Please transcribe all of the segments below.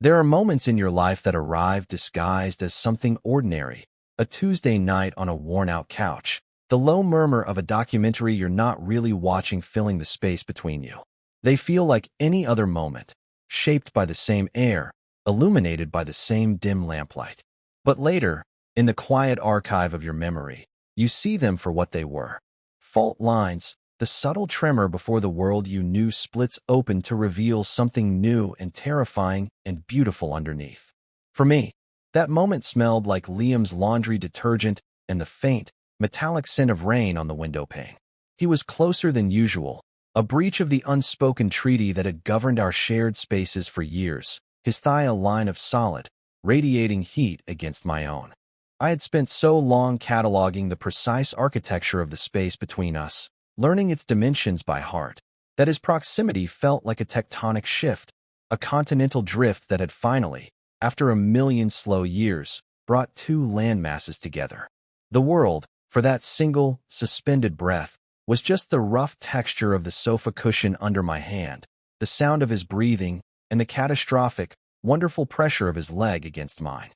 There are moments in your life that arrive disguised as something ordinary. A Tuesday night on a worn-out couch. The low murmur of a documentary you're not really watching filling the space between you. They feel like any other moment, shaped by the same air, illuminated by the same dim lamplight. But later, in the quiet archive of your memory, you see them for what they were. Fault lines, the subtle tremor before the world you knew splits open to reveal something new and terrifying and beautiful underneath. For me, that moment smelled like Liam's laundry detergent and the faint, metallic scent of rain on the window pane. He was closer than usual, a breach of the unspoken treaty that had governed our shared spaces for years, his thigh a line of solid, radiating heat against my own. I had spent so long cataloging the precise architecture of the space between us, learning its dimensions by heart, that his proximity felt like a tectonic shift, a continental drift that had finally, after a million slow years, brought two landmasses together. The world, for that single, suspended breath, was just the rough texture of the sofa cushion under my hand, the sound of his breathing, and the catastrophic, wonderful pressure of his leg against mine.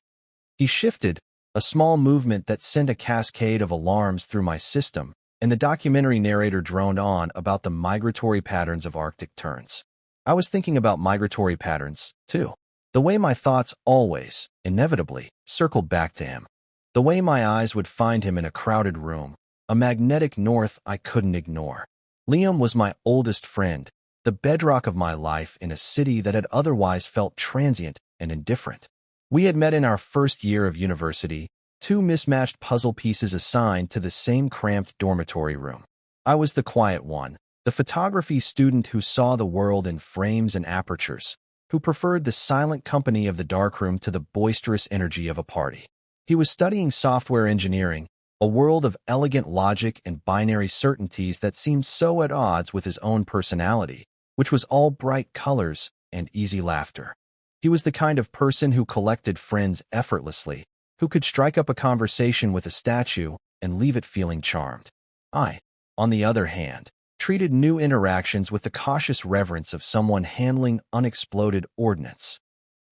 He shifted, a small movement that sent a cascade of alarms through my system, and the documentary narrator droned on about the migratory patterns of Arctic terns. I was thinking about migratory patterns, too. The way my thoughts always, inevitably, circled back to him. The way my eyes would find him in a crowded room, a magnetic north I couldn't ignore. Liam was my oldest friend, the bedrock of my life in a city that had otherwise felt transient and indifferent. We had met in our first year of university, two mismatched puzzle pieces assigned to the same cramped dormitory room. I was the quiet one, the photography student who saw the world in frames and apertures, who preferred the silent company of the darkroom to the boisterous energy of a party. He was studying software engineering, a world of elegant logic and binary certainties that seemed so at odds with his own personality, which was all bright colors and easy laughter. He was the kind of person who collected friends effortlessly, who could strike up a conversation with a statue and leave it feeling charmed. I, on the other hand, treated new interactions with the cautious reverence of someone handling unexploded ordnance.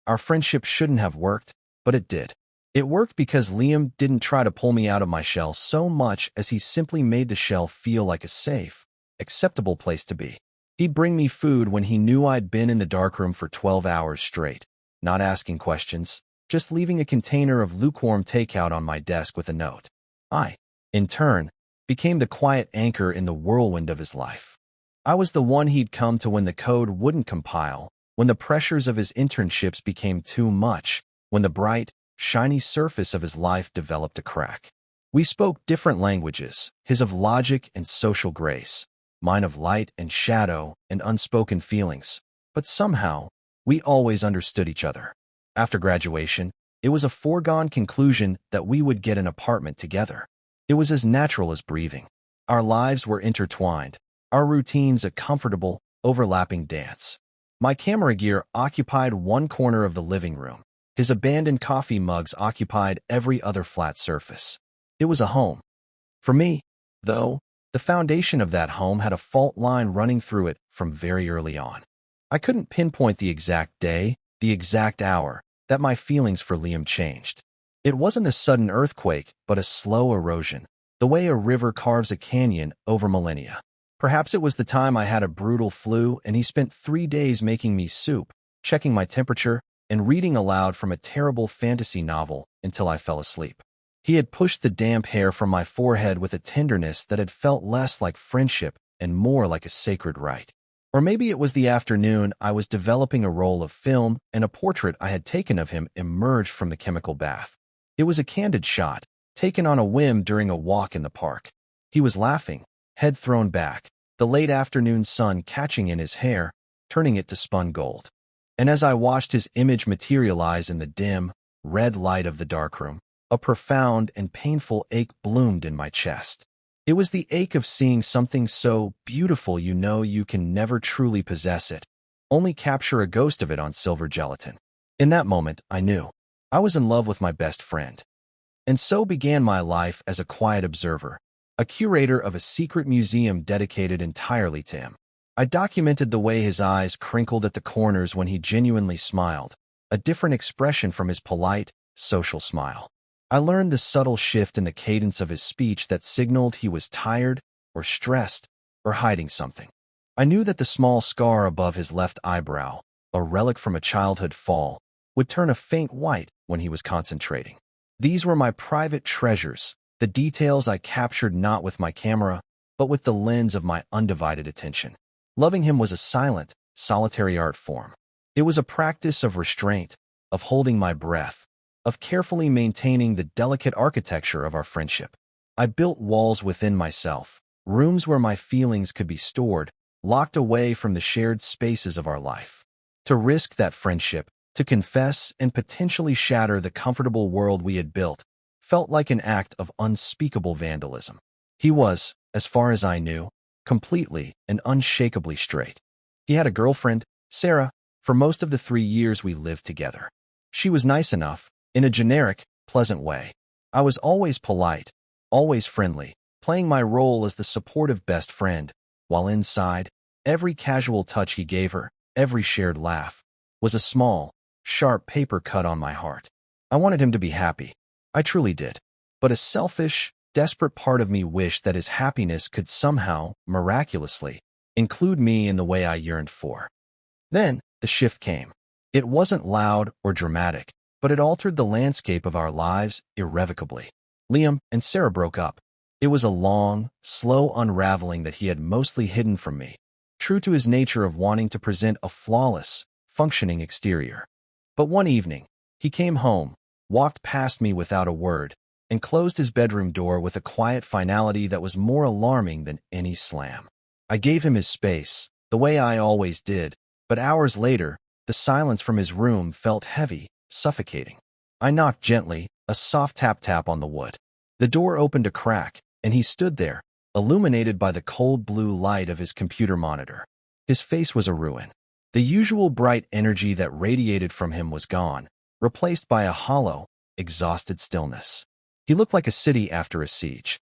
Our friendship shouldn't have worked, but it did. It worked because Liam didn't try to pull me out of my shell so much as he simply made the shell feel like a safe, acceptable place to be. He'd bring me food when he knew I'd been in the darkroom for 12 hours straight, not asking questions, just leaving a container of lukewarm takeout on my desk with a note. I, in turn, became the quiet anchor in the whirlwind of his life. I was the one he'd come to when the code wouldn't compile, when the pressures of his internships became too much, when the bright, shiny surface of his life developed a crack. We spoke different languages, his of logic and social grace, mine of light and shadow and unspoken feelings, but somehow, we always understood each other. After graduation, it was a foregone conclusion that we would get an apartment together. It was as natural as breathing. Our lives were intertwined, our routines a comfortable, overlapping dance. My camera gear occupied one corner of the living room. His abandoned coffee mugs occupied every other flat surface. It was a home. For me, though, the foundation of that home had a fault line running through it from very early on. I couldn't pinpoint the exact day, the exact hour, that my feelings for Liam changed. It wasn't a sudden earthquake, but a slow erosion, the way a river carves a canyon over millennia. Perhaps it was the time I had a brutal flu and he spent 3 days making me soup, checking my temperature, and reading aloud from a terrible fantasy novel until I fell asleep. He had pushed the damp hair from my forehead with a tenderness that had felt less like friendship and more like a sacred rite. Or maybe it was the afternoon I was developing a roll of film and a portrait I had taken of him emerged from the chemical bath. It was a candid shot, taken on a whim during a walk in the park. He was laughing, head thrown back, the late afternoon sun catching in his hair, turning it to spun gold. And as I watched his image materialize in the dim, red light of the darkroom, a profound and painful ache bloomed in my chest. It was the ache of seeing something so beautiful you know you can never truly possess it, only capture a ghost of it on silver gelatin. In that moment, I knew. I was in love with my best friend. And so began my life as a quiet observer, a curator of a secret museum dedicated entirely to him. I documented the way his eyes crinkled at the corners when he genuinely smiled, a different expression from his polite, social smile. I learned the subtle shift in the cadence of his speech that signaled he was tired or stressed or hiding something. I knew that the small scar above his left eyebrow, a relic from a childhood fall, would turn a faint white when he was concentrating. These were my private treasures, the details I captured not with my camera, but with the lens of my undivided attention. Loving him was a silent, solitary art form. It was a practice of restraint, of holding my breath, of carefully maintaining the delicate architecture of our friendship. I built walls within myself, rooms where my feelings could be stored, locked away from the shared spaces of our life. To risk that friendship, to confess and potentially shatter the comfortable world we had built, felt like an act of unspeakable vandalism. He was, as far as I knew, completely and unshakably straight. He had a girlfriend, Sarah, for most of the 3 years we lived together. She was nice enough, in a generic, pleasant way. I was always polite, always friendly, playing my role as the supportive best friend, while inside, every casual touch he gave her, every shared laugh, was a small, sharp paper cut on my heart. I wanted him to be happy. I truly did. But a selfish, desperate part of me wished that his happiness could somehow, miraculously, include me in the way I yearned for. Then, the shift came. It wasn't loud or dramatic, but it altered the landscape of our lives irrevocably. Liam and Sarah broke up. It was a long, slow unraveling that he had mostly hidden from me, true to his nature of wanting to present a flawless, functioning exterior. But one evening, he came home, walked past me without a word, and closed his bedroom door with a quiet finality that was more alarming than any slam. I gave him his space, the way I always did, but hours later, the silence from his room felt heavy, suffocating. I knocked gently, a soft tap-tap on the wood. The door opened a crack, and he stood there, illuminated by the cold blue light of his computer monitor. His face was a ruin. The usual bright energy that radiated from him was gone, replaced by a hollow, exhausted stillness. He looked like a city after a siege.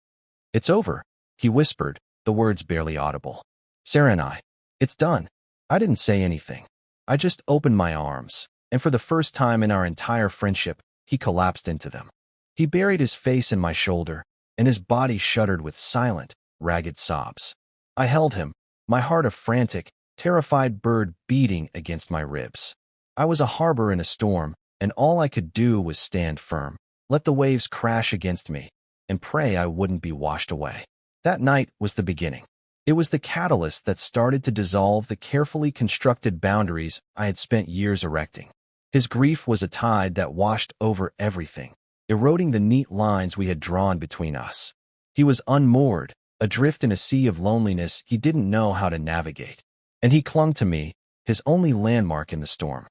"It's over," he whispered, the words barely audible. "Sarah and it's done." I didn't say anything. I just opened my arms, and for the first time in our entire friendship, he collapsed into them. He buried his face in my shoulder, and his body shuddered with silent, ragged sobs. I held him, my heart a frantic, terrified bird beating against my ribs. I was a harbor in a storm, and all I could do was stand firm, let the waves crash against me, and pray I wouldn't be washed away. That night was the beginning. It was the catalyst that started to dissolve the carefully constructed boundaries I had spent years erecting. His grief was a tide that washed over everything, eroding the neat lines we had drawn between us. He was unmoored, adrift in a sea of loneliness he didn't know how to navigate. And he clung to me, his only landmark in the storm.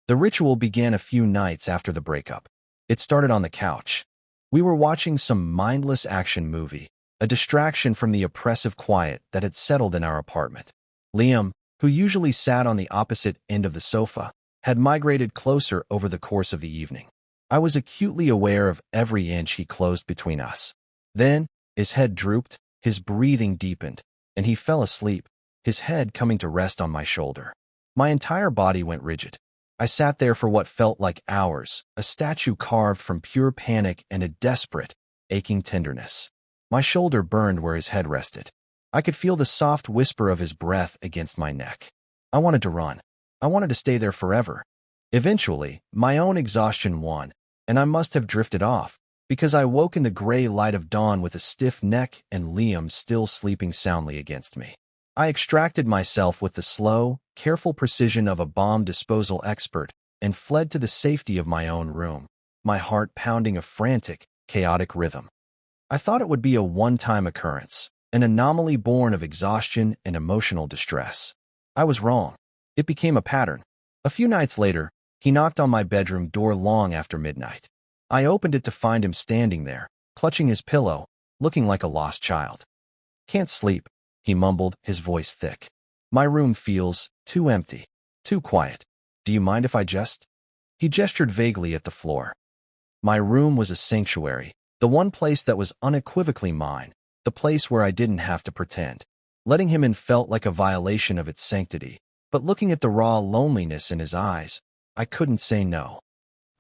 The ritual began a few nights after the breakup. It started on the couch. We were watching some mindless action movie, a distraction from the oppressive quiet that had settled in our apartment. Liam, who usually sat on the opposite end of the sofa, had migrated closer over the course of the evening. I was acutely aware of every inch he closed between us. Then, his head drooped, his breathing deepened, and he fell asleep, his head coming to rest on my shoulder. My entire body went rigid. I sat there for what felt like hours, a statue carved from pure panic and a desperate, aching tenderness. My shoulder burned where his head rested. I could feel the soft whisper of his breath against my neck. I wanted to run. I wanted to stay there forever. Eventually, my own exhaustion won, and I must have drifted off, because I woke in the gray light of dawn with a stiff neck and Liam still sleeping soundly against me. I extracted myself with the slow, careful precision of a bomb disposal expert and fled to the safety of my own room, my heart pounding a frantic, chaotic rhythm. I thought it would be a one-time occurrence, an anomaly born of exhaustion and emotional distress. I was wrong. It became a pattern. A few nights later, he knocked on my bedroom door long after midnight. I opened it to find him standing there, clutching his pillow, looking like a lost child. "Can't sleep," he mumbled, his voice thick. "My room feels too empty, too quiet. Do you mind if I just—" He gestured vaguely at the floor. My room was a sanctuary, the one place that was unequivocally mine, the place where I didn't have to pretend. Letting him in felt like a violation of its sanctity, but looking at the raw loneliness in his eyes, I couldn't say no.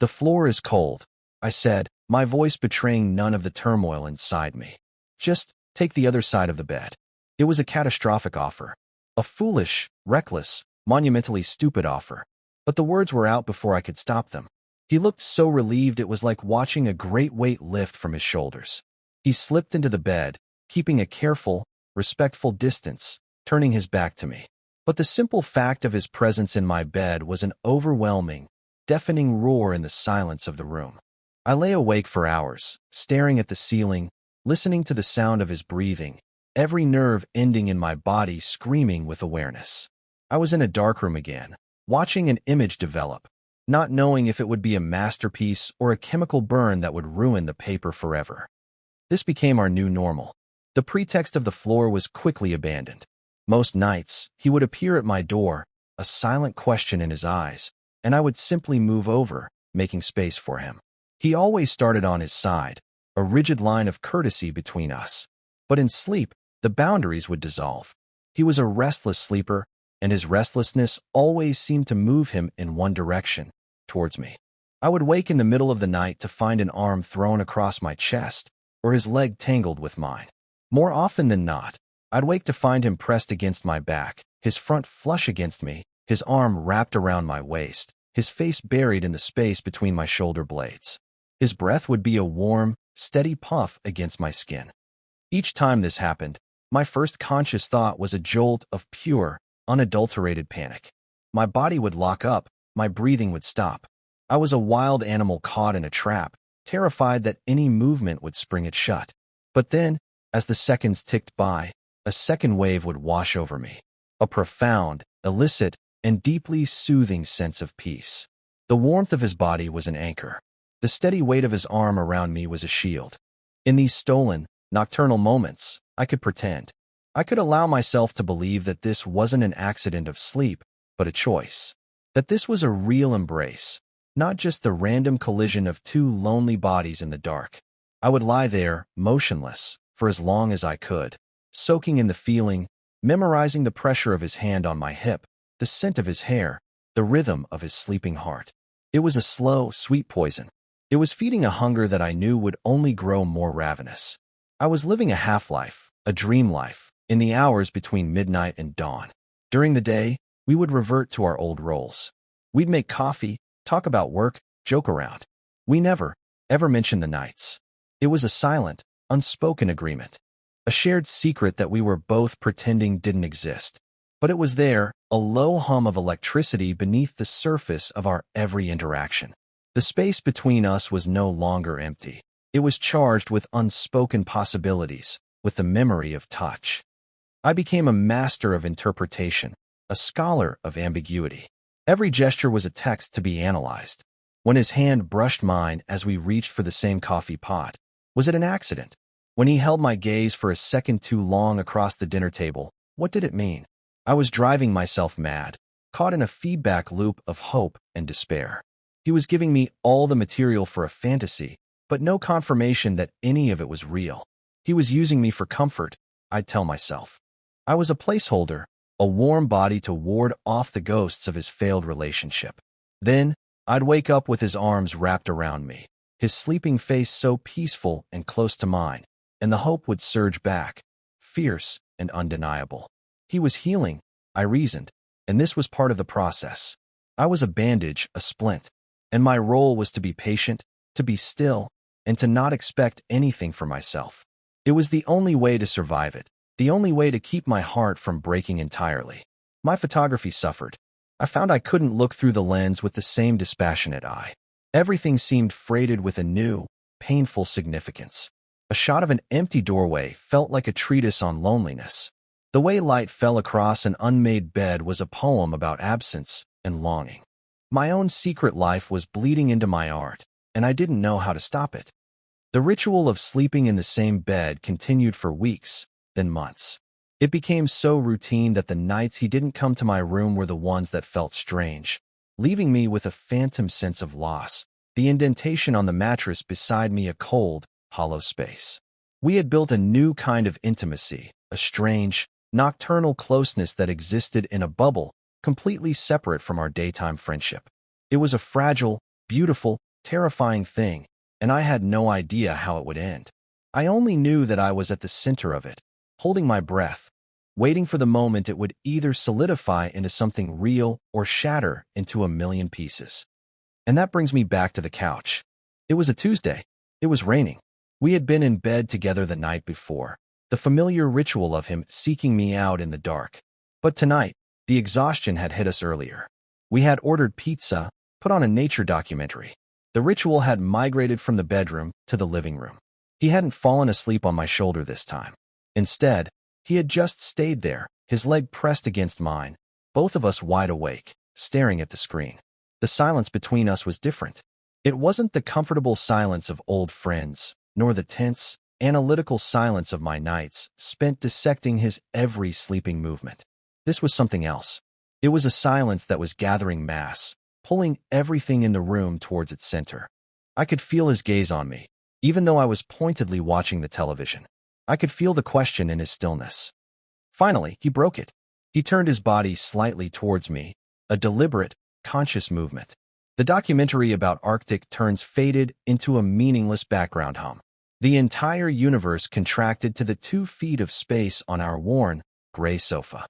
"The floor is cold," I said, my voice betraying none of the turmoil inside me. "Just take the other side of the bed." It was a catastrophic offer. A foolish, reckless, monumentally stupid offer. But the words were out before I could stop them. He looked so relieved it was like watching a great weight lift from his shoulders. He slipped into the bed, keeping a careful, respectful distance, turning his back to me. But the simple fact of his presence in my bed was an overwhelming, deafening roar in the silence of the room. I lay awake for hours, staring at the ceiling, listening to the sound of his breathing, every nerve ending in my body screaming with awareness. I was in a darkroom again, watching an image develop, not knowing if it would be a masterpiece or a chemical burn that would ruin the paper forever. This became our new normal. The pretext of the floor was quickly abandoned. Most nights, he would appear at my door, a silent question in his eyes, and I would simply move over, making space for him. He always started on his side, a rigid line of courtesy between us. But in sleep, the boundaries would dissolve. He was a restless sleeper, and his restlessness always seemed to move him in one direction, towards me. I would wake in the middle of the night to find an arm thrown across my chest, or his leg tangled with mine. More often than not, I'd wake to find him pressed against my back, his front flush against me, his arm wrapped around my waist, his face buried in the space between my shoulder blades. His breath would be a warm, steady puff against my skin. Each time this happened, my first conscious thought was a jolt of pure, unadulterated panic. My body would lock up, my breathing would stop. I was a wild animal caught in a trap, terrified that any movement would spring it shut. But then, as the seconds ticked by, a second wave would wash over me. A profound, illicit, and deeply soothing sense of peace. The warmth of his body was an anchor. The steady weight of his arm around me was a shield. In these stolen, nocturnal moments, I could pretend. I could allow myself to believe that this wasn't an accident of sleep, but a choice. That this was a real embrace, not just the random collision of two lonely bodies in the dark. I would lie there, motionless, for as long as I could, soaking in the feeling, memorizing the pressure of his hand on my hip, the scent of his hair, the rhythm of his sleeping heart. It was a slow, sweet poison. It was feeding a hunger that I knew would only grow more ravenous. I was living a half-life, a dream life, in the hours between midnight and dawn. During the day, we would revert to our old roles. We'd make coffee, talk about work, joke around. We never, ever mentioned the nights. It was a silent, unspoken agreement. A shared secret that we were both pretending didn't exist. But it was there, a low hum of electricity beneath the surface of our every interaction. The space between us was no longer empty. It was charged with unspoken possibilities, with the memory of touch. I became a master of interpretation, a scholar of ambiguity. Every gesture was a text to be analyzed. When his hand brushed mine as we reached for the same coffee pot, was it an accident? When he held my gaze for a second too long across the dinner table, what did it mean? I was driving myself mad, caught in a feedback loop of hope and despair. He was giving me all the material for a fantasy, but no confirmation that any of it was real. He was using me for comfort, I'd tell myself. I was a placeholder, a warm body to ward off the ghosts of his failed relationship. Then, I'd wake up with his arms wrapped around me, his sleeping face so peaceful and close to mine, and the hope would surge back, fierce and undeniable. He was healing, I reasoned, and this was part of the process. I was a bandage, a splint, and my role was to be patient, to be still, and to not expect anything for myself. It was the only way to survive it, the only way to keep my heart from breaking entirely. My photography suffered. I found I couldn't look through the lens with the same dispassionate eye. Everything seemed freighted with a new, painful significance. A shot of an empty doorway felt like a treatise on loneliness. The way light fell across an unmade bed was a poem about absence and longing. My own secret life was bleeding into my art, and I didn't know how to stop it. The ritual of sleeping in the same bed continued for weeks, then months. It became so routine that the nights he didn't come to my room were the ones that felt strange, leaving me with a phantom sense of loss, the indentation on the mattress beside me a cold, hollow space. We had built a new kind of intimacy, a strange, nocturnal closeness that existed in a bubble, completely separate from our daytime friendship. It was a fragile, beautiful, terrifying thing, and I had no idea how it would end. I only knew that I was at the center of it, holding my breath, waiting for the moment it would either solidify into something real or shatter into a million pieces. And that brings me back to the couch. It was a Tuesday. It was raining. We had been in bed together the night before, the familiar ritual of him seeking me out in the dark. But tonight, the exhaustion had hit us earlier. We had ordered pizza, put on a nature documentary. The ritual had migrated from the bedroom to the living room. He hadn't fallen asleep on my shoulder this time. Instead, he had just stayed there, his leg pressed against mine, both of us wide awake, staring at the screen. The silence between us was different. It wasn't the comfortable silence of old friends, nor the tense, analytical silence of my nights spent dissecting his every sleeping movement. This was something else. It was a silence that was gathering mass, pulling everything in the room towards its center. I could feel his gaze on me, even though I was pointedly watching the television. I could feel the question in his stillness. Finally, he broke it. He turned his body slightly towards me, a deliberate, conscious movement. The documentary about Arctic turns faded into a meaningless background hum. The entire universe contracted to the 2 feet of space on our worn, gray sofa.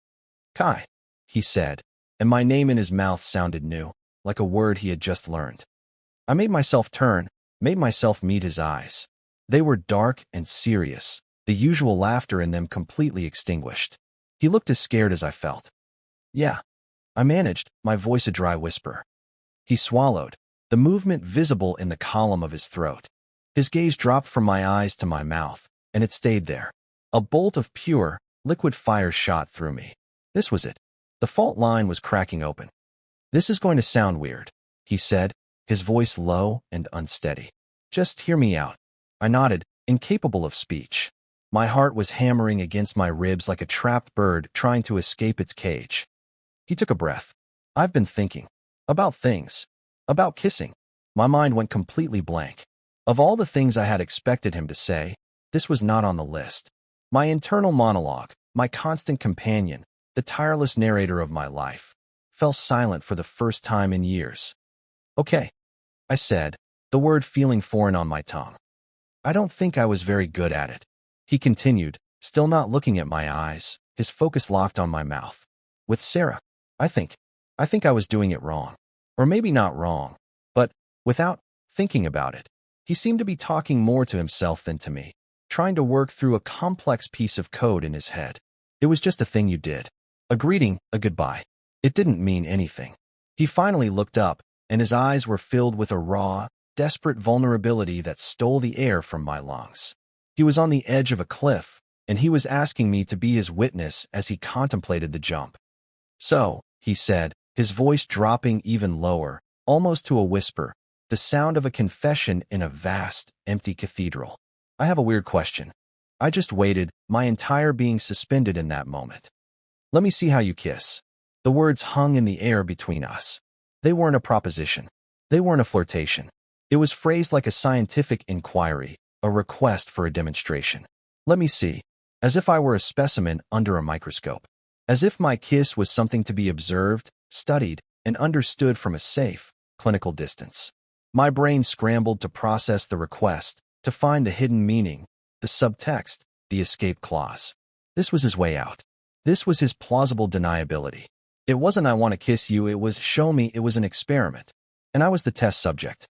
Kai, he said, and my name in his mouth sounded new, like a word he had just learned. I made myself turn, made myself meet his eyes. They were dark and serious, the usual laughter in them completely extinguished. He looked as scared as I felt. Yeah, I managed, my voice a dry whisper. He swallowed, the movement visible in the column of his throat. His gaze dropped from my eyes to my mouth, and it stayed there. A bolt of pure, liquid fire shot through me. This was it. The fault line was cracking open. This is going to sound weird, he said, his voice low and unsteady. Just hear me out. I nodded, incapable of speech. My heart was hammering against my ribs like a trapped bird trying to escape its cage. He took a breath. I've been thinking. About things. About kissing. My mind went completely blank. Of all the things I had expected him to say, this was not on the list. My internal monologue, my constant companion, the tireless narrator of my life, fell silent for the first time in years. Okay, I said, the word feeling foreign on my tongue. I don't think I was very good at it. He continued, still not looking at my eyes, his focus locked on my mouth. With Sarah, I think I was doing it wrong. Or maybe not wrong, but without thinking about it. He seemed to be talking more to himself than to me, trying to work through a complex piece of code in his head. It was just a thing you did. A greeting, a goodbye. It didn't mean anything. He finally looked up, and his eyes were filled with a raw, desperate vulnerability that stole the air from my lungs. He was on the edge of a cliff, and he was asking me to be his witness as he contemplated the jump. So, he said, his voice dropping even lower, almost to a whisper, the sound of a confession in a vast, empty cathedral. I have a weird question. I just waited, my entire being suspended in that moment. Let me see how you kiss. The words hung in the air between us. They weren't a proposition. They weren't a flirtation. It was phrased like a scientific inquiry, a request for a demonstration. Let me see. As if I were a specimen under a microscope. As if my kiss was something to be observed, studied, and understood from a safe, clinical distance. My brain scrambled to process the request, to find the hidden meaning, the subtext, the escape clause. This was his way out. This was his plausible deniability. It wasn't I want to kiss you, it was show me it was an experiment. And I was the test subject.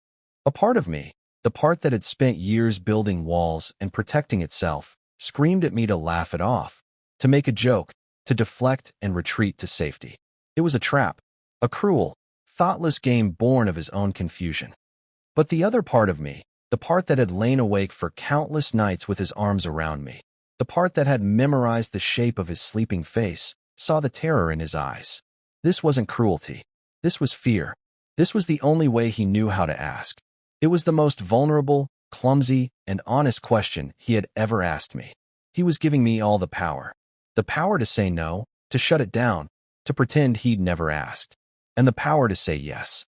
A part of me, the part that had spent years building walls and protecting itself, screamed at me to laugh it off, to make a joke, to deflect and retreat to safety. It was a trap, a cruel, thoughtless game born of his own confusion. But the other part of me, the part that had lain awake for countless nights with his arms around me, the part that had memorized the shape of his sleeping face, saw the terror in his eyes. This wasn't cruelty. This was fear. This was the only way he knew how to ask. It was the most vulnerable, clumsy, and honest question he had ever asked me. He was giving me all the power. The power to say no, to shut it down, to pretend he'd never asked. And the power to say yes.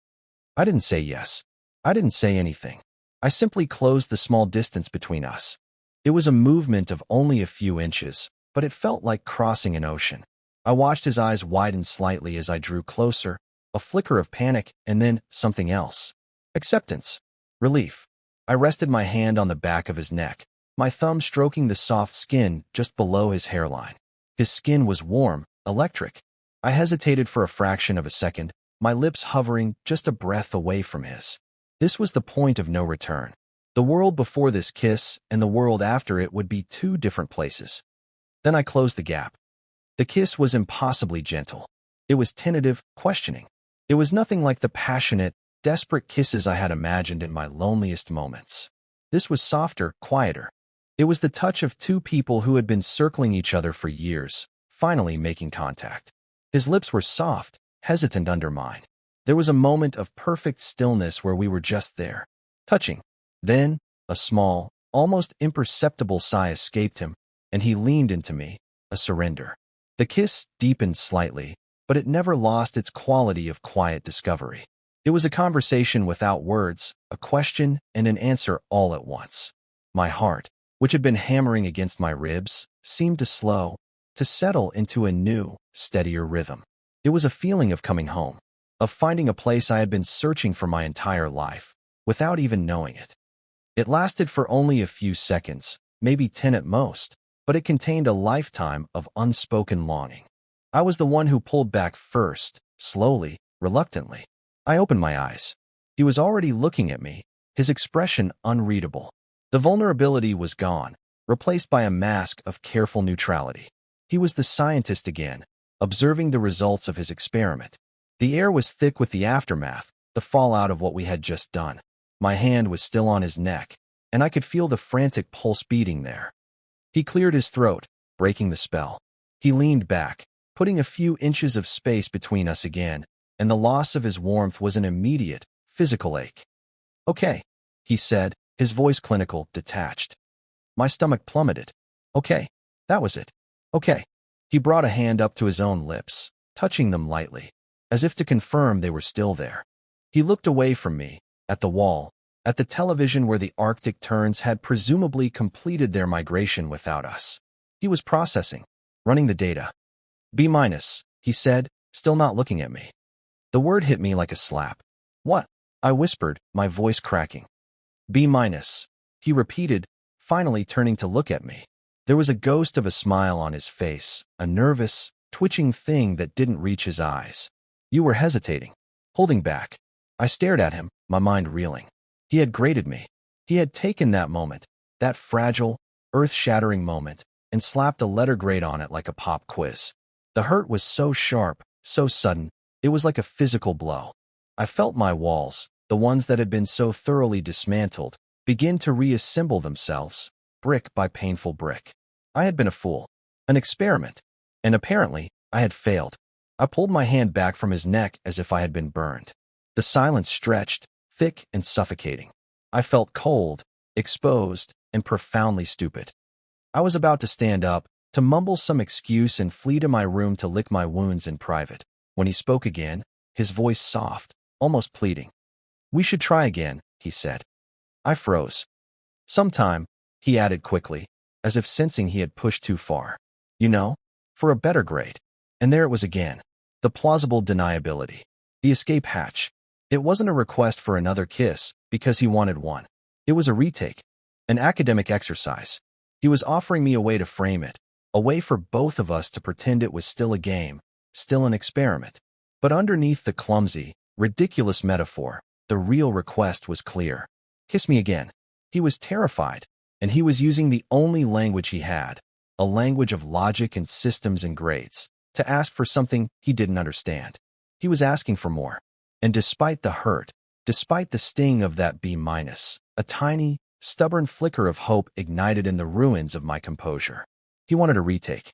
I didn't say yes. I didn't say anything. I simply closed the small distance between us. It was a movement of only a few inches, but it felt like crossing an ocean. I watched his eyes widen slightly as I drew closer, a flicker of panic, and then something else. Acceptance. Relief. I rested my hand on the back of his neck, my thumb stroking the soft skin just below his hairline. His skin was warm, electric. I hesitated for a fraction of a second, my lips hovering just a breath away from his. This was the point of no return. The world before this kiss and the world after it would be two different places. Then I closed the gap. The kiss was impossibly gentle. It was tentative, questioning. It was nothing like the passionate, desperate kisses I had imagined in my loneliest moments. This was softer, quieter. It was the touch of two people who had been circling each other for years, finally making contact. His lips were soft, hesitant under mine. There was a moment of perfect stillness where we were just there, touching. Then, a small, almost imperceptible sigh escaped him, and he leaned into me, a surrender. The kiss deepened slightly, but it never lost its quality of quiet discovery. It was a conversation without words, a question and an answer all at once. My heart, which had been hammering against my ribs, seemed to slow, to settle into a new, steadier rhythm. It was a feeling of coming home, of finding a place I had been searching for my entire life, without even knowing it. It lasted for only a few seconds, maybe 10 at most, but it contained a lifetime of unspoken longing. I was the one who pulled back first, slowly, reluctantly. I opened my eyes. He was already looking at me, his expression unreadable. The vulnerability was gone, replaced by a mask of careful neutrality. He was the scientist again, observing the results of his experiment. The air was thick with the aftermath, the fallout of what we had just done. My hand was still on his neck, and I could feel the frantic pulse beating there. He cleared his throat, breaking the spell. He leaned back, putting a few inches of space between us again, and the loss of his warmth was an immediate, physical ache. "Okay," he said, his voice clinical, detached. My stomach plummeted. "Okay, that was it. Okay." He brought a hand up to his own lips, touching them lightly, as if to confirm they were still there. He looked away from me, at the wall, at the television where the Arctic terns had presumably completed their migration without us. He was processing, running the data. B-, he said, still not looking at me. The word hit me like a slap. "What?" I whispered, my voice cracking. B-, he repeated, finally turning to look at me. There was a ghost of a smile on his face, a nervous, twitching thing that didn't reach his eyes. "You were hesitating, holding back." I stared at him, my mind reeling. He had graded me. He had taken that moment, that fragile, earth-shattering moment, and slapped a letter grade on it like a pop quiz. The hurt was so sharp, so sudden, it was like a physical blow. I felt my walls, the ones that had been so thoroughly dismantled, begin to reassemble themselves, brick by painful brick. I had been a fool, an experiment, and apparently, I had failed. I pulled my hand back from his neck as if I had been burned. The silence stretched, thick and suffocating. I felt cold, exposed, and profoundly stupid. I was about to stand up, to mumble some excuse and flee to my room to lick my wounds in private, when he spoke again, his voice soft, almost pleading. "We should try again," he said. I froze. "Sometime," he added quickly, as if sensing he had pushed too far. "You know, for a better grade." And there it was again. The plausible deniability. The escape hatch. It wasn't a request for another kiss because he wanted one. It was a retake, an academic exercise. He was offering me a way to frame it, a way for both of us to pretend it was still a game, still an experiment. But underneath the clumsy, ridiculous metaphor, the real request was clear. "Kiss me again." He was terrified, and he was using the only language he had, a language of logic and systems and grades, to ask for something he didn't understand. He was asking for more. And despite the hurt, despite the sting of that B-, a tiny, stubborn flicker of hope ignited in the ruins of my composure. He wanted a retake.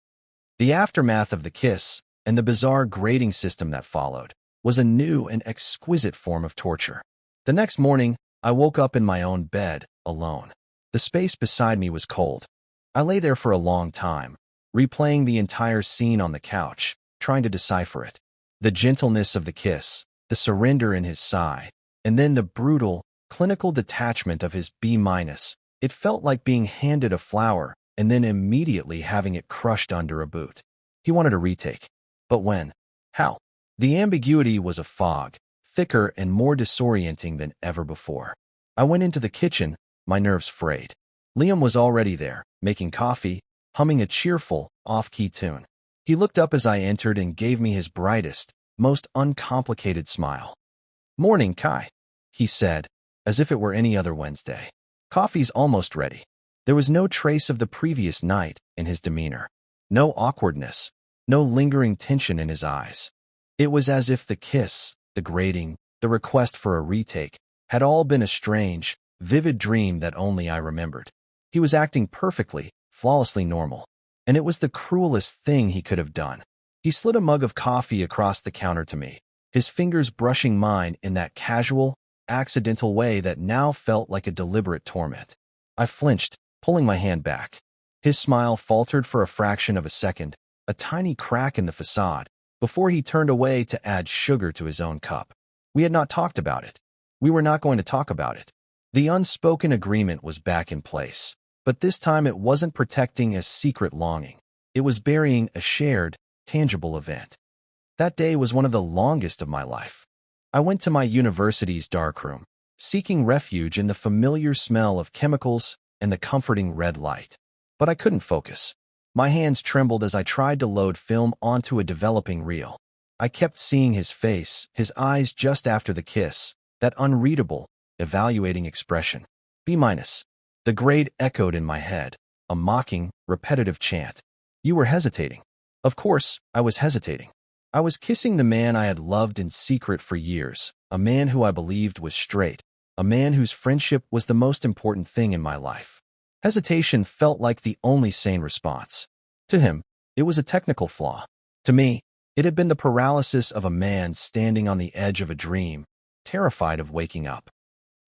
The aftermath of the kiss, and the bizarre grading system that followed, was a new and exquisite form of torture. The next morning, I woke up in my own bed, alone. The space beside me was cold. I lay there for a long time, replaying the entire scene on the couch, trying to decipher it. The gentleness of the kiss, the surrender in his sigh, and then the brutal, clinical detachment of his B-. It felt like being handed a flower and then immediately having it crushed under a boot. He wanted a retake. But when? How? The ambiguity was a fog, thicker and more disorienting than ever before. I went into the kitchen, my nerves frayed. Liam was already there, making coffee, humming a cheerful, off-key tune. He looked up as I entered and gave me his brightest, most uncomplicated smile. "Morning, Kai," he said, as if it were any other Wednesday. "Coffee's almost ready." There was no trace of the previous night in his demeanor. No awkwardness, no lingering tension in his eyes. It was as if the kiss, the grating, the request for a retake had all been a strange, vivid dream that only I remembered. He was acting perfectly, flawlessly normal, and it was the cruelest thing he could have done. He slid a mug of coffee across the counter to me, his fingers brushing mine in that casual, accidental way that now felt like a deliberate torment. I flinched, pulling my hand back. His smile faltered for a fraction of a second, a tiny crack in the facade, before he turned away to add sugar to his own cup. We had not talked about it. We were not going to talk about it. The unspoken agreement was back in place, but this time it wasn't protecting a secret longing. It was burying a shared, tangible event. That day was one of the longest of my life. I went to my university's darkroom, seeking refuge in the familiar smell of chemicals and the comforting red light. But I couldn't focus. My hands trembled as I tried to load film onto a developing reel. I kept seeing his face, his eyes just after the kiss, that unreadable, evaluating expression. B-. The grade echoed in my head, a mocking, repetitive chant. You were hesitating. Of course, I was hesitating. I was kissing the man I had loved in secret for years, a man who I believed was straight, a man whose friendship was the most important thing in my life. Hesitation felt like the only sane response. To him, it was a technical flaw. To me, it had been the paralysis of a man standing on the edge of a dream, terrified of waking up.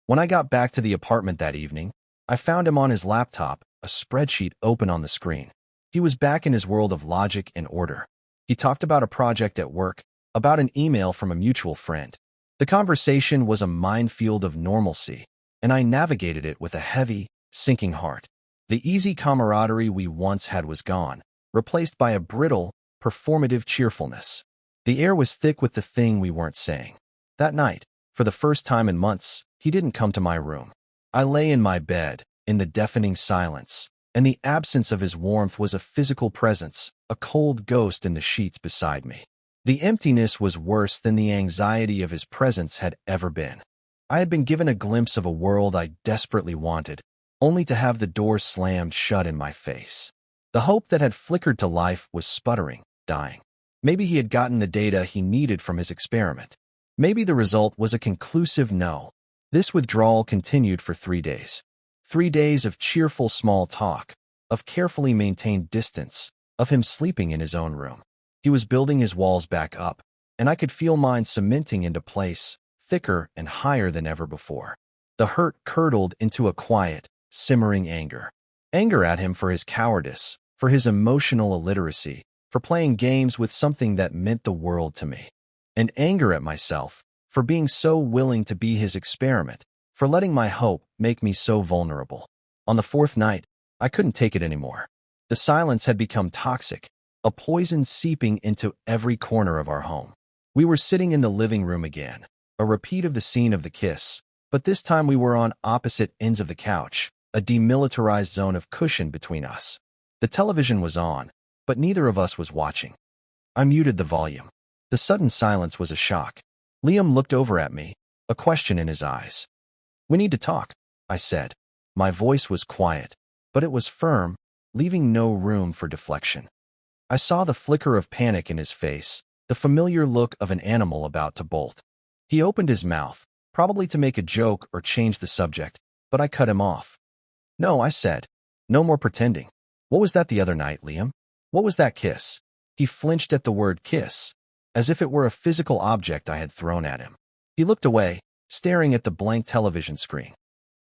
When I got back to the apartment that evening, I found him on his laptop, a spreadsheet open on the screen. He was back in his world of logic and order. He talked about a project at work, about an email from a mutual friend. The conversation was a minefield of normalcy, and I navigated it with a heavy, sinking heart. The easy camaraderie we once had was gone, replaced by a brittle, performative cheerfulness. The air was thick with the thing we weren't saying. That night, for the first time in months, he didn't come to my room. I lay in my bed, in the deafening silence, and the absence of his warmth was a physical presence, a cold ghost in the sheets beside me. The emptiness was worse than the anxiety of his presence had ever been. I had been given a glimpse of a world I desperately wanted, only to have the door slammed shut in my face. The hope that had flickered to life was sputtering, dying. Maybe he had gotten the data he needed from his experiment. Maybe the result was a conclusive no. This withdrawal continued for 3 days. 3 days of cheerful small talk, of carefully maintained distance, of him sleeping in his own room. He was building his walls back up, and I could feel mine cementing into place, thicker and higher than ever before. The hurt curdled into a quiet, simmering anger. Anger at him for his cowardice, for his emotional illiteracy, for playing games with something that meant the world to me. And anger at myself, for being so willing to be his experiment, for letting my hope make me so vulnerable. On the 4th night, I couldn't take it anymore. The silence had become toxic, a poison seeping into every corner of our home. We were sitting in the living room again, a repeat of the scene of the kiss, but this time we were on opposite ends of the couch, a demilitarized zone of cushion between us. The television was on, but neither of us was watching. I muted the volume. The sudden silence was a shock. Liam looked over at me, a question in his eyes. "We need to talk," I said. My voice was quiet, but it was firm, leaving no room for deflection. I saw the flicker of panic in his face, the familiar look of an animal about to bolt. He opened his mouth, probably to make a joke or change the subject, but I cut him off. "No," I said. "No more pretending. What was that the other night, Liam? What was that kiss?" He flinched at the word kiss, as if it were a physical object I had thrown at him. He looked away, staring at the blank television screen.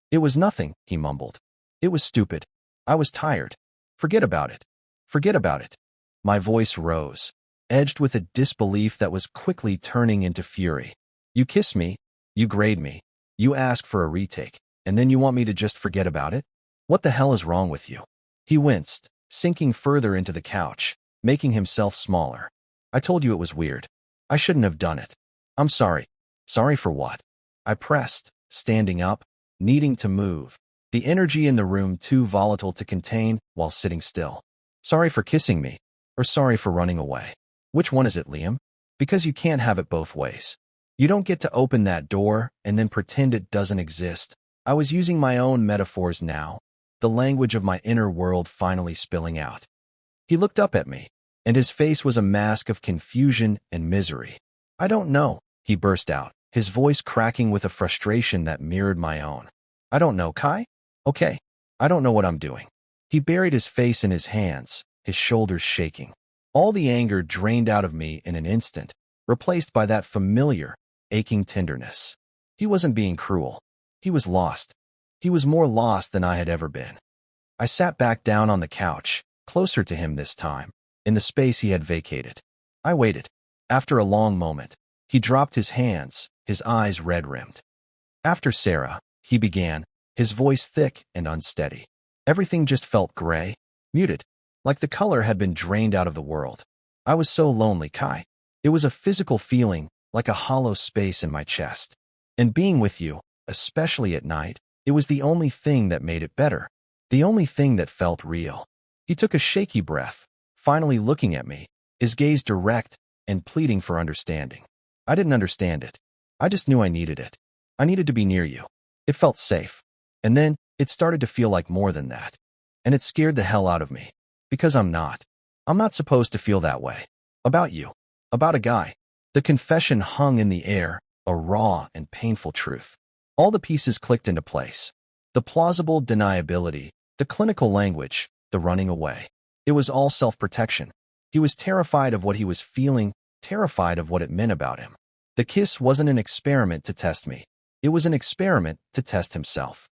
"It was nothing," he mumbled. "It was stupid. I was tired. Forget about it. Forget about it." My voice rose, edged with a disbelief that was quickly turning into fury. "You kiss me, you grade me, you ask for a retake, and then you want me to just forget about it? What the hell is wrong with you?" He winced, sinking further into the couch, making himself smaller. "I told you it was weird. I shouldn't have done it. I'm sorry. Sorry for what? I pressed, standing up, needing to move. The energy in the room too volatile to contain while sitting still. Sorry for kissing me, or sorry for running away. Which one is it, Liam? Because you can't have it both ways. You don't get to open that door and then pretend it doesn't exist. I was using my own metaphors now, the language of my inner world finally spilling out. He looked up at me, and his face was a mask of confusion and misery. I don't know, he burst out, his voice cracking with a frustration that mirrored my own. I don't know, Kai? Okay, I don't know what I'm doing. He buried his face in his hands, his shoulders shaking. All the anger drained out of me in an instant, replaced by that familiar, aching tenderness. He wasn't being cruel. He was lost. He was more lost than I had ever been. I sat back down on the couch, closer to him this time, in the space he had vacated. I waited. After a long moment, he dropped his hands, his eyes red-rimmed. After Sarah, he began, his voice thick and unsteady. Everything just felt gray, muted, like the color had been drained out of the world. I was so lonely, Kai. It was a physical feeling, like a hollow space in my chest. And being with you, especially at night, it was the only thing that made it better. The only thing that felt real. He took a shaky breath, finally looking at me, his gaze direct and pleading for understanding. I didn't understand it. I just knew I needed it. I needed to be near you. It felt safe. And then, it started to feel like more than that. And it scared the hell out of me. Because I'm not. I'm not supposed to feel that way. About you. About a guy. The confession hung in the air, a raw and painful truth. All the pieces clicked into place. The plausible deniability, the clinical language, the running away. It was all self-protection. He was terrified of what he was feeling, terrified of what it meant about him. The kiss wasn't an experiment to test me. It was an experiment to test himself.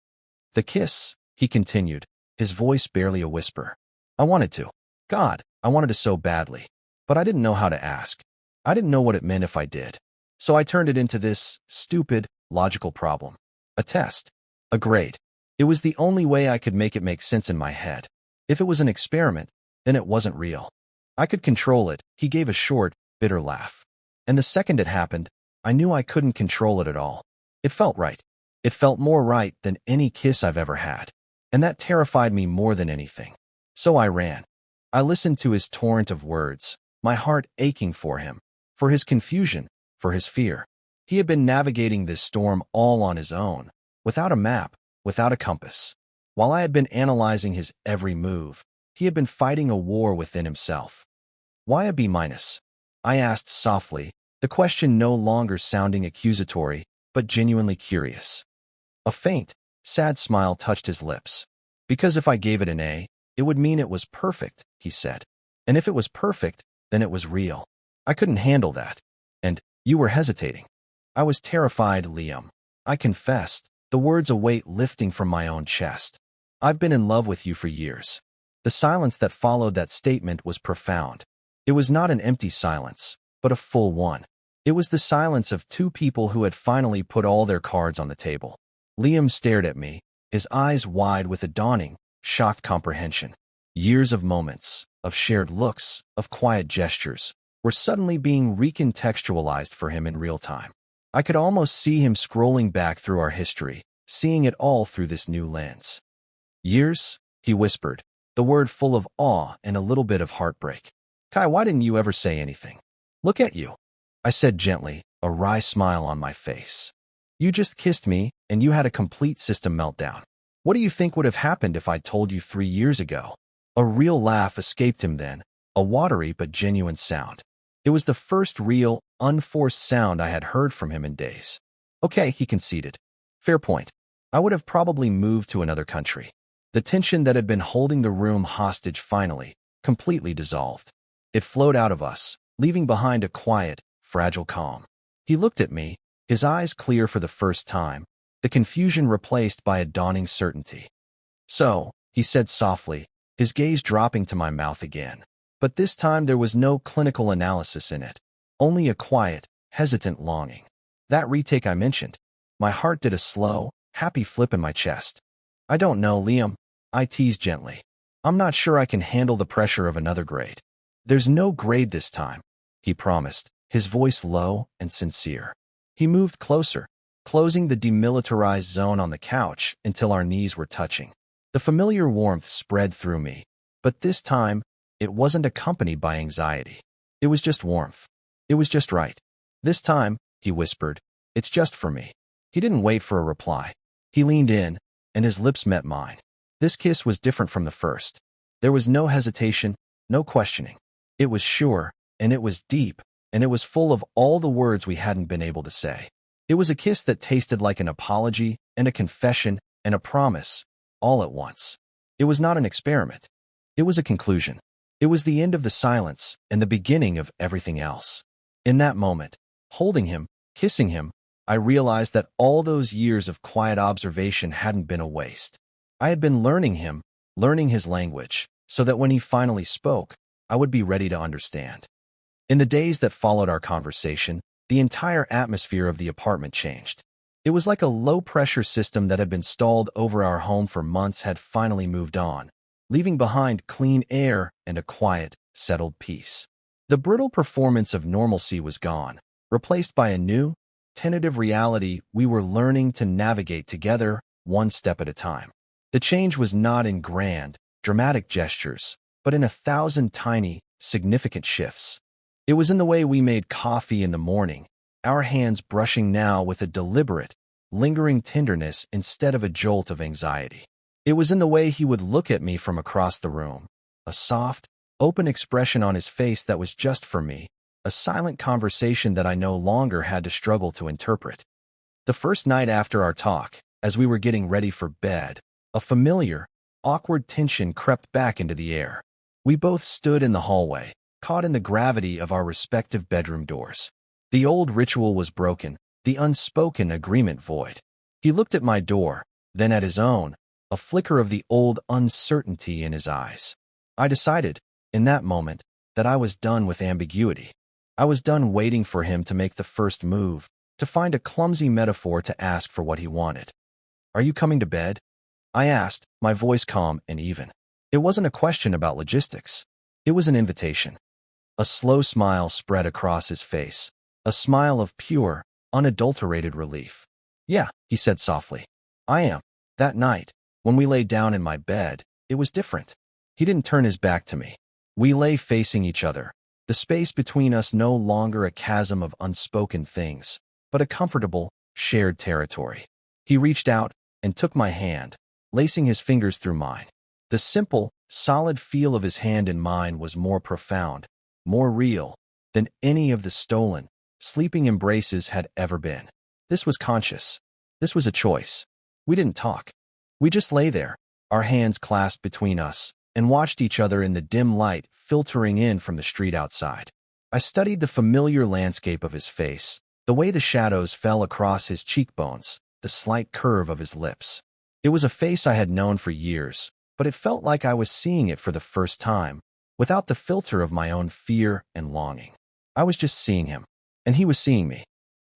The kiss, he continued, his voice barely a whisper. I wanted to. God, I wanted to so badly. But I didn't know how to ask. I didn't know what it meant if I did. So I turned it into this stupid, logical problem. A test. A grade. It was the only way I could make it make sense in my head. If it was an experiment, then it wasn't real. I could control it. He gave a short, bitter laugh. And the second it happened, I knew I couldn't control it at all. It felt right. It felt more right than any kiss I've ever had. And that terrified me more than anything. So I ran. I listened to his torrent of words, my heart aching for him, for his confusion, for his fear. He had been navigating this storm all on his own, without a map, without a compass. While I had been analyzing his every move, he had been fighting a war within himself. Why a B-? I asked softly, the question no longer sounding accusatory, but genuinely curious. A faint, sad smile touched his lips. Because if I gave it an A, it would mean it was perfect, he said. And if it was perfect, then it was real. I couldn't handle that. And you were hesitating. I was terrified, Liam. I confessed, the words a weight lifting from my own chest. I've been in love with you for years. The silence that followed that statement was profound. It was not an empty silence, but a full one. It was the silence of two people who had finally put all their cards on the table. Liam stared at me, his eyes wide with a dawning, shocked comprehension. Years of moments, of shared looks, of quiet gestures, were suddenly being recontextualized for him in real time. I could almost see him scrolling back through our history, seeing it all through this new lens. Years? He whispered, the word full of awe and a little bit of heartbreak. Kai, why didn't you ever say anything? Look at you, I said gently, a wry smile on my face. You just kissed me, and you had a complete system meltdown. What do you think would have happened if I'd told you 3 years ago? A real laugh escaped him then, a watery but genuine sound. It was the first real, unforced sound I had heard from him in days. Okay, he conceded. Fair point. I would have probably moved to another country. The tension that had been holding the room hostage finally, completely dissolved. It flowed out of us, leaving behind a quiet, fragile calm. He looked at me, his eyes clear for the first time, the confusion replaced by a dawning certainty. So, he said softly, his gaze dropping to my mouth again. But this time there was no clinical analysis in it, only a quiet, hesitant longing. That retake I mentioned. My heart did a slow, happy flip in my chest. I don't know, Liam, I teased gently. I'm not sure I can handle the pressure of another grade. There's no grade this time, he promised, his voice low and sincere. He moved closer, closing the demilitarized zone on the couch until our knees were touching. The familiar warmth spread through me, but this time, it wasn't accompanied by anxiety. It was just warmth. It was just right. This time, he whispered, it's just for me. He didn't wait for a reply. He leaned in, and his lips met mine. This kiss was different from the first. There was no hesitation, no questioning. It was sure, and it was deep, and it was full of all the words we hadn't been able to say. It was a kiss that tasted like an apology and a confession and a promise, all at once. It was not an experiment. It was a conclusion. It was the end of the silence and the beginning of everything else. In that moment, holding him, kissing him, I realized that all those years of quiet observation hadn't been a waste. I had been learning him, learning his language, so that when he finally spoke, I would be ready to understand. In the days that followed our conversation, the entire atmosphere of the apartment changed. It was like a low-pressure system that had been stalled over our home for months had finally moved on, leaving behind clean air and a quiet, settled peace. The brittle performance of normalcy was gone, replaced by a new, tentative reality we were learning to navigate together, one step at a time. The change was not in grand, dramatic gestures, but in 1,000 tiny, significant shifts. It was in the way we made coffee in the morning, our hands brushing now with a deliberate, lingering tenderness instead of a jolt of anxiety. It was in the way he would look at me from across the room, a soft, open expression on his face that was just for me, a silent conversation that I no longer had to struggle to interpret. The first night after our talk, as we were getting ready for bed, a familiar, awkward tension crept back into the air. We both stood in the hallway, caught in the gravity of our respective bedroom doors. The old ritual was broken, the unspoken agreement void. He looked at my door, then at his own, a flicker of the old uncertainty in his eyes. I decided, in that moment, that I was done with ambiguity. I was done waiting for him to make the first move, to find a clumsy metaphor to ask for what he wanted. "Are you coming to bed?" I asked, my voice calm and even. It wasn't a question about logistics. It was an invitation. A slow smile spread across his face, a smile of pure, unadulterated relief. "Yeah," he said softly. "I am." That night, when we lay down in my bed, it was different. He didn't turn his back to me. We lay facing each other, the space between us no longer a chasm of unspoken things, but a comfortable, shared territory. He reached out and took my hand, lacing his fingers through mine. The simple, solid feel of his hand in mine was more profound, more real, than any of the stolen, sleeping embraces had ever been. This was conscious. This was a choice. We didn't talk. We just lay there, our hands clasped between us, and watched each other in the dim light filtering in from the street outside. I studied the familiar landscape of his face, the way the shadows fell across his cheekbones, the slight curve of his lips. It was a face I had known for years, but it felt like I was seeing it for the first time, without the filter of my own fear and longing. I was just seeing him, and he was seeing me.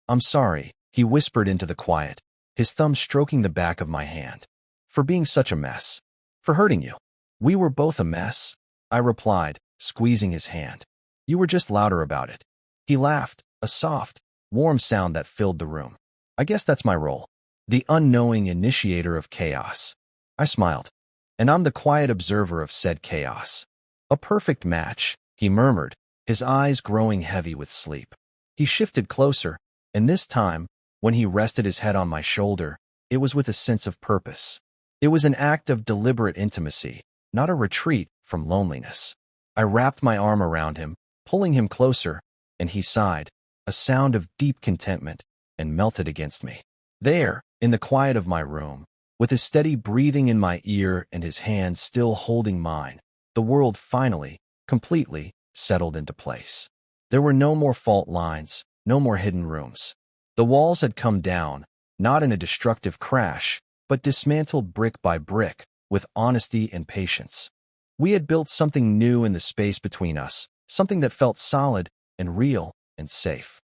"I'm sorry," he whispered into the quiet, his thumb stroking the back of my hand. "For being such a mess. For hurting you." "We were both a mess," I replied, squeezing his hand. "You were just louder about it." He laughed, a soft, warm sound that filled the room. "I guess that's my role. The unknowing initiator of chaos." I smiled. "And I'm the quiet observer of said chaos." "A perfect match," he murmured, his eyes growing heavy with sleep. He shifted closer, and this time, when he rested his head on my shoulder, it was with a sense of purpose. It was an act of deliberate intimacy, not a retreat from loneliness. I wrapped my arm around him, pulling him closer, and he sighed, a sound of deep contentment, and melted against me. There, in the quiet of my room, with his steady breathing in my ear and his hand still holding mine, the world finally, completely, settled into place. There were no more fault lines, no more hidden rooms. The walls had come down, not in a destructive crash, but dismantled brick by brick, with honesty and patience. We had built something new in the space between us, something that felt solid and real and safe.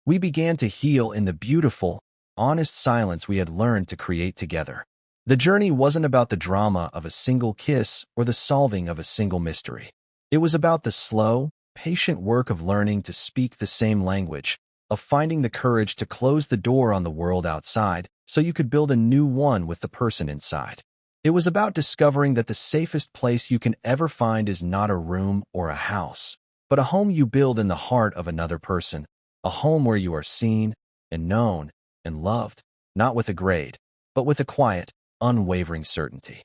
We began to heal in the beautiful, honest silence we had learned to create together. The journey wasn't about the drama of a single kiss or the solving of a single mystery. It was about the slow, patient work of learning to speak the same language, of finding the courage to close the door on the world outside so you could build a new one with the person inside. It was about discovering that the safest place you can ever find is not a room or a house, but a home you build in the heart of another person, a home where you are seen and known and loved, not with a grade, but with a quiet, unwavering certainty.